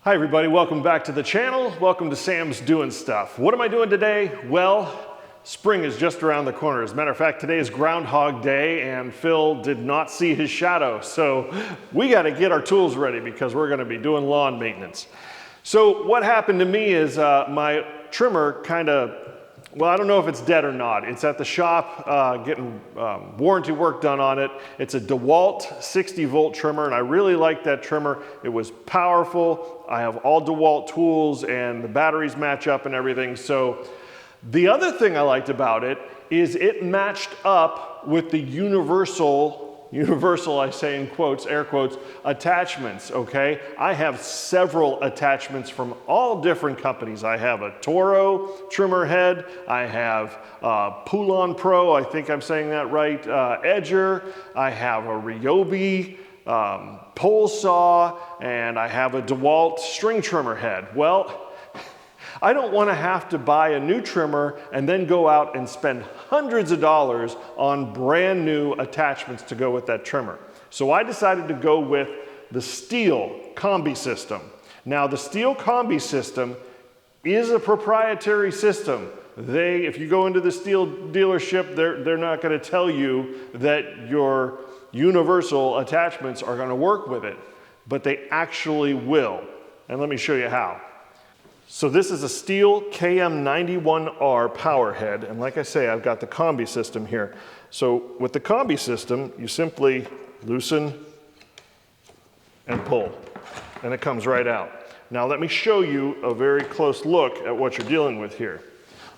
Hi everybody, welcome back to the channel. Welcome to Sam's Doing Stuff. What am I doing today? Well, spring is just around the corner. As a matter of fact, today is Groundhog Day and Phil did not see his shadow. So we got to get our tools ready because we're going to be doing lawn maintenance. So what happened to me is my trimmer kind of, well, I don't know if it's dead or not. It's at the shop getting warranty work done on it. It's a DeWalt 60 volt trimmer, and I really like that trimmer. It was powerful. I have all DeWalt tools and the batteries match up and everything. So the other thing I liked about it is it matched up with the universal, I say in quotes, air quotes, attachments, okay? I have several attachments from all different companies. I have a Toro trimmer head. I have Poulon Pro, I think I'm saying that right, edger. I have a Ryobi pole saw, and I have a DeWalt string trimmer head. Well, I don't want to have to buy a new trimmer and then go out and spend hundreds of dollars on brand new attachments to go with that trimmer. So I decided to go with the Stihl KombiSystem. Now the Stihl KombiSystem is a proprietary system. If you go into the Stihl dealership, they're not going to tell you that your universal attachments are going to work with it, but they actually will. And let me show you how. So this is a Stihl KM91R power head, and like I say, I've got the KombiSystem here. So with the KombiSystem, you simply loosen and pull, and it comes right out. Now let me show you a very close look at what you're dealing with here.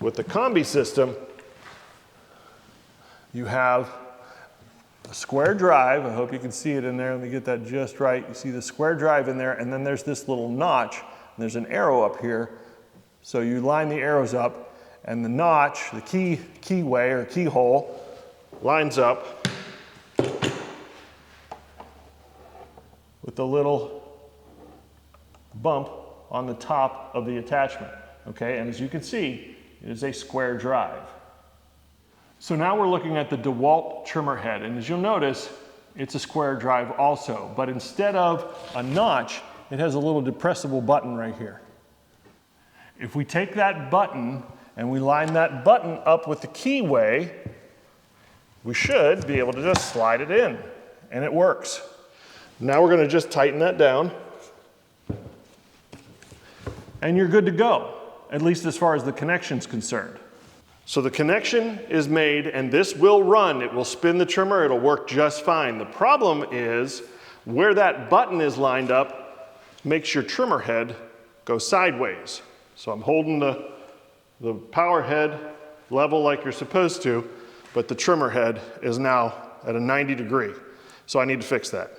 With the KombiSystem, you have a square drive. I hope you can see it in there. Let me get that just right. You see the square drive in there, and then there's this little notch. There's an arrow up here, so you line the arrows up, and the notch, the keyway or keyhole, lines up with the little bump on the top of the attachment. Okay, and as you can see, it is a square drive. So now we're looking at the DeWalt trimmer head, and as you'll notice, it's a square drive also, but instead of a notch, it has a little depressible button right here. If we take that button and we line that button up with the keyway, we should be able to just slide it in, and it works. Now we're going to just tighten that down, and you're good to go, at least as far as the connection's concerned. So the connection is made, and this will run. It will spin the trimmer. It'll work just fine. The problem is where that button is lined up makes your trimmer head go sideways. So I'm holding the power head level like you're supposed to, but the trimmer head is now at a 90 degree. So I need to fix that.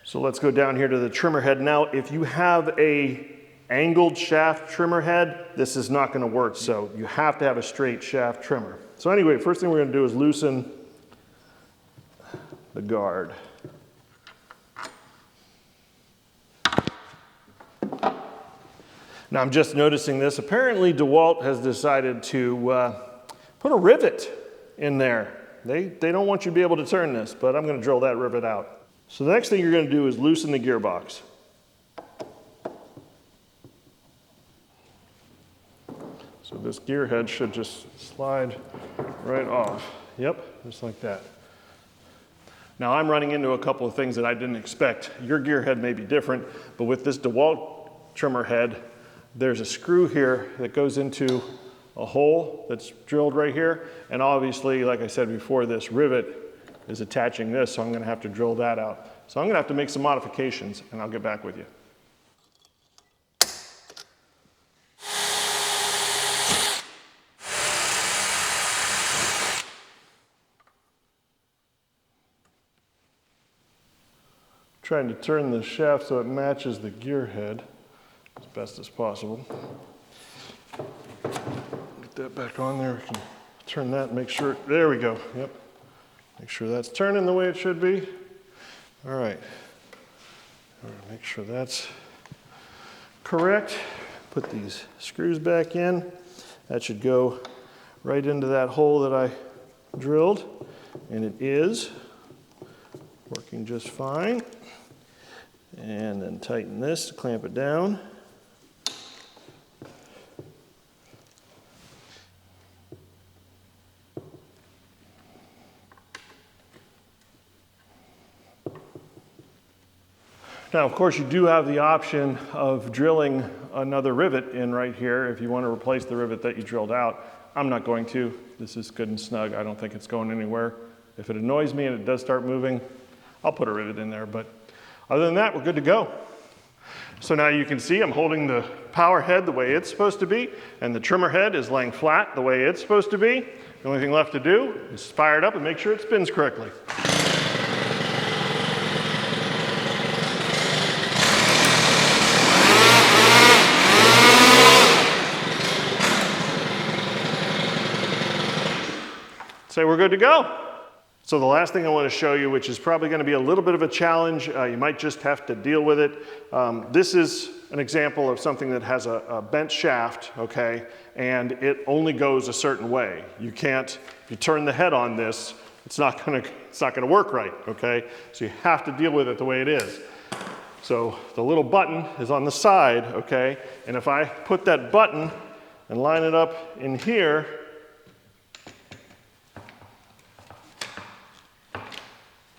So let's go down here to the trimmer head. Now, if you have a angled shaft trimmer head, this is not going to work. So you have to have a straight shaft trimmer. So anyway, first thing we're going to do is loosen the guard. Now I'm just noticing this. Apparently DeWalt has decided to put a rivet in there. They don't want you to be able to turn this, but I'm going to drill that rivet out. So the next thing you're going to do is loosen the gearbox. So this gear head should just slide right off. Yep, just like that. Now I'm running into a couple of things that I didn't expect. Your gear head may be different, but with this DeWalt trimmer head, there's a screw here that goes into a hole that's drilled right here. And obviously, like I said before, this rivet is attaching this, so I'm gonna have to drill that out. So I'm gonna have to make some modifications, and I'll get back with you. Trying to turn the shaft so it matches the gear head as best as possible. Get that back on there. We can turn that and make sure, there we go, yep. Make sure that's turning the way it should be. All right, make sure that's correct. Put these screws back in. That should go right into that hole that I drilled, and it is working just fine. And then tighten this to clamp it down. Now, of course, you do have the option of drilling another rivet in right here if you want to replace the rivet that you drilled out. I'm not going to. This is good and snug. I don't think it's going anywhere. If it annoys me and it does start moving, I'll put a rivet in there. But other than that, we're good to go. So now you can see I'm holding the power head the way it's supposed to be, and the trimmer head is laying flat the way it's supposed to be. The only thing left to do is fire it up and make sure it spins correctly. Say we're good to go. So the last thing I want to show you, which is probably going to be a little bit of a challenge, you might just have to deal with it. This is an example of something that has a bent shaft, okay, and it only goes a certain way. You can't, if you turn the head on this, it's not going to work right, okay? So you have to deal with it the way it is. So the little button is on the side, okay, and if I put that button and line it up in here,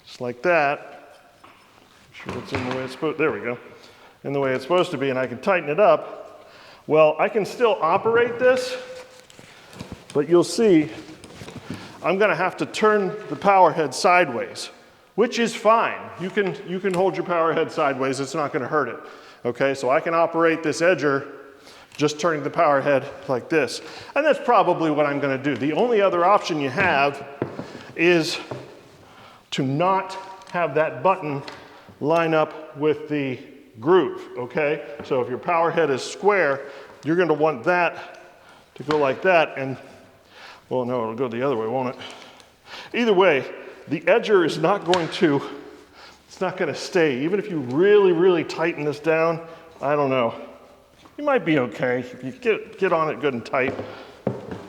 just like that. Make sure it's in the way it's supposed, there we go. In the way it's supposed to be, and I can tighten it up. Well, I can still operate this, but you'll see I'm gonna have to turn the power head sideways, which is fine. You can hold your power head sideways, it's not gonna hurt it. Okay, so I can operate this edger just turning the power head like this. And that's probably what I'm gonna do. The only other option you have is to not have that button line up with the groove, okay? So if your power head is square, you're gonna want that to go like that, and, well, no, it'll go the other way, won't it? Either way, the edger is not going to, it's not gonna stay. Even if you really, really tighten this down, I don't know. You might be okay if you get on it good and tight,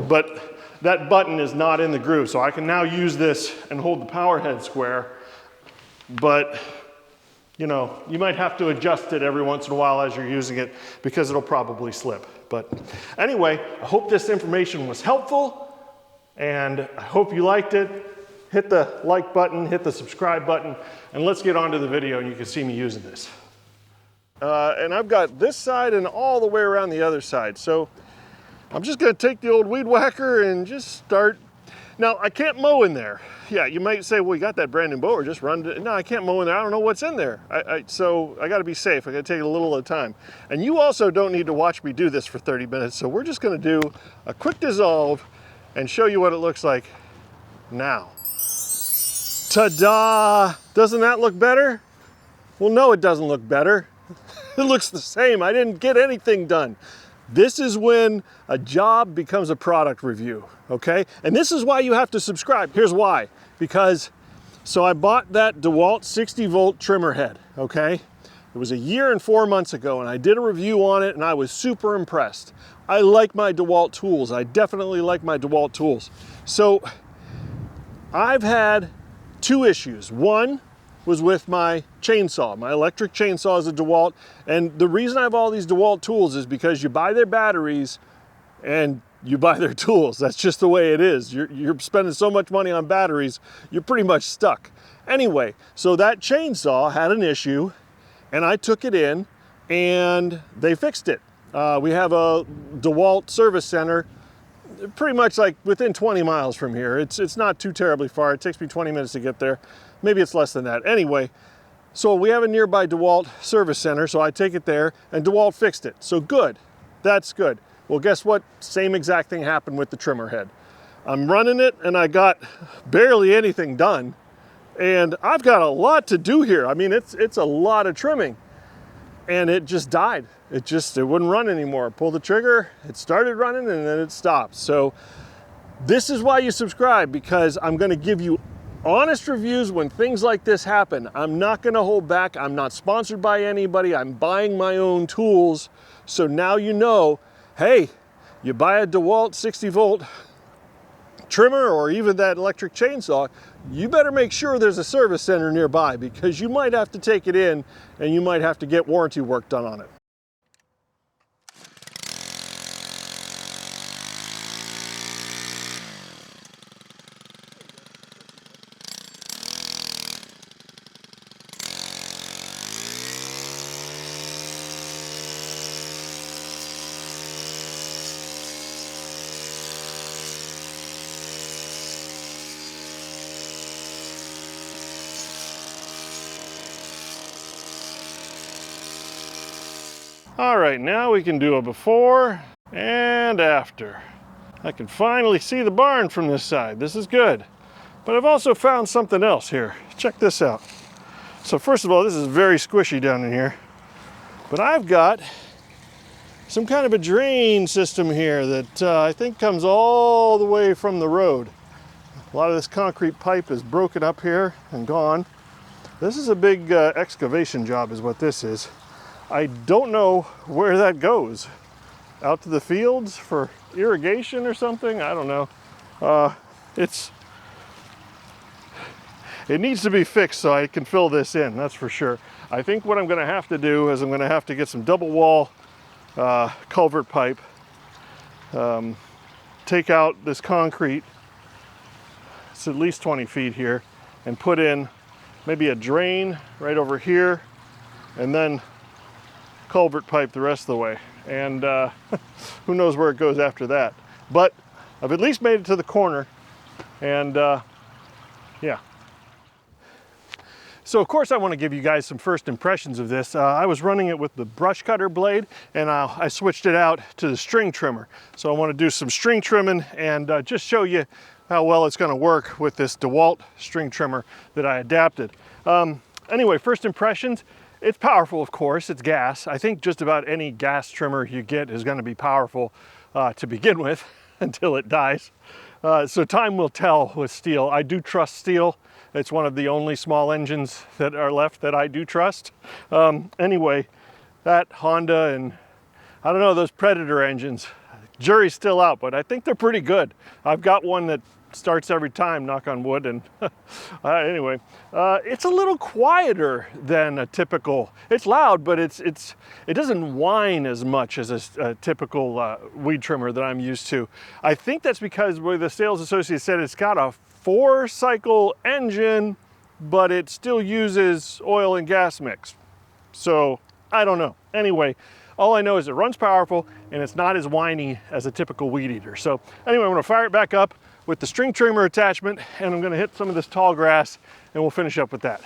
but that button is not in the groove, so I can now use this and hold the power head square, but you know, you might have to adjust it every once in a while as you're using it because it'll probably slip. But anyway, I hope this information was helpful, and I hope you liked it. Hit the like button, hit the subscribe button, and let's get on to the video and you can see me using this. And I've got this side and all the way around the other side. So I'm just gonna take the old weed whacker and just start. Now, I can't mow in there. Yeah, you might say, well, you got that brand new mower, just run it. No, I can't mow in there. I don't know what's in there. So I gotta be safe. I gotta take it a little at a time. And you also don't need to watch me do this for 30 minutes. So we're just gonna do a quick dissolve and show you what it looks like now. Ta-da! Doesn't that look better? Well, no, it doesn't look better. It looks the same. I didn't get anything done. This is when a job becomes a product review, okay? And this is why you have to subscribe. Here's why. Because, so I bought that DeWalt 60-volt trimmer head, okay? It was a year and 4 months ago, and I did a review on it, and I was super impressed. I like my DeWalt tools. I definitely like my DeWalt tools. So I've had 2 issues. One was with my chainsaw. My electric chainsaw is a DeWalt, and the reason I have all these DeWalt tools is because you buy their batteries and you buy their tools. That's just the way it is. You're spending so much money on batteries, you're pretty much stuck. Anyway, so that chainsaw had an issue, and I took it in, and they fixed it. We have a DeWalt service center pretty much like within 20 miles from here. It's not too terribly far. It takes me 20 minutes to get there. Maybe it's less than that. Anyway, so we have a nearby DeWalt service center, so I take it there, and DeWalt fixed it. So good, that's good. Well, guess what? Same exact thing happened with the trimmer head. I'm running it, and I got barely anything done, and I've got a lot to do here. I mean, it's a lot of trimming, and it just died. It wouldn't run anymore. Pull the trigger, it started running, and then it stopped. So this is why you subscribe, because I'm gonna give you honest reviews when things like this happen. I'm not gonna hold back. I'm not sponsored by anybody. I'm buying my own tools. So now you know, hey, you buy a DeWalt 60 volt trimmer or even that electric chainsaw, you better make sure there's a service center nearby, because you might have to take it in and you might have to get warranty work done on it. All right, now we can do a before and after. I can finally see the barn from this side. This is good. But I've also found something else here. Check this out. So first of all, this is very squishy down in here. But I've got some kind of a drain system here that I think comes all the way from the road. A lot of this concrete pipe is broken up here and gone. This is a big excavation job is what this is. I don't know where that goes. Out to the fields for irrigation or something? I don't know. It needs to be fixed so I can fill this in, that's for sure. I think what I'm gonna have to do is I'm gonna have to get some double wall culvert pipe, take out this concrete, it's at least 20 feet here, and put in maybe a drain right over here, and then culvert pipe the rest of the way. And who knows where it goes after that. But I've at least made it to the corner, and yeah. So of course I want to give you guys some first impressions of this. I was running it with the brush cutter blade, and I switched it out to the string trimmer. So I want to do some string trimming and just show you how well it's going to work with this DeWalt string trimmer that I adapted. Anyway, first impressions. It's powerful, of course, it's gas. I think just about any gas trimmer you get is going to be powerful to begin with until it dies. So time will tell with Stihl. I do trust Stihl. It's one of the only small engines that are left that I do trust. Anyway, that Honda and I don't know, those Predator engines, jury's still out, but I think they're pretty good. I've got one that starts every time, knock on wood, and anyway, it's a little quieter than a typical, it's loud, but it doesn't whine as much as a typical weed trimmer that I'm used to. I think that's because where the sales associate said it's got a 4-cycle engine, but it still uses oil and gas mix. So I don't know. Anyway, all I know is it runs powerful and it's not as whiny as a typical weed eater. So anyway, I'm gonna fire it back up with the string trimmer attachment, and I'm gonna hit some of this tall grass and we'll finish up with that.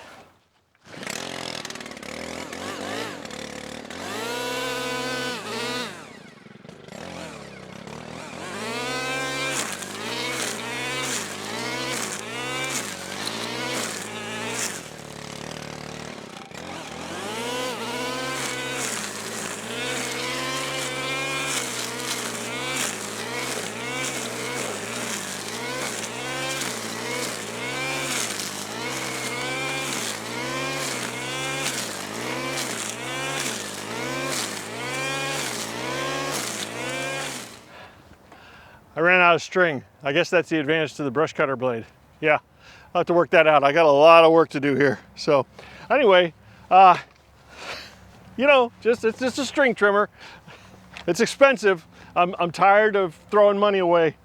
I ran out of string. I guess that's the advantage to the brush cutter blade. Yeah, I'll have to work that out. I got a lot of work to do here. So anyway, you know, it's just a string trimmer. It's expensive. I'm tired of throwing money away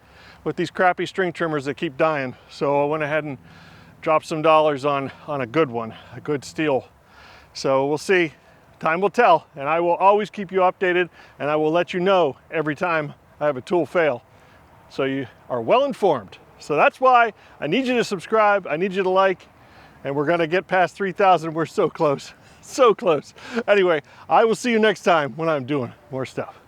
with these crappy string trimmers that keep dying. So I went ahead and dropped some dollars on a good one, a good Stihl. So we'll see. Time will tell, and I will always keep you updated, and I will let you know every time I have a tool fail, so you are well informed. So that's why I need you to subscribe, I need you to like, and we're gonna get past 3,000. We're so close, so close. Anyway, I will see you next time when I'm doing more stuff.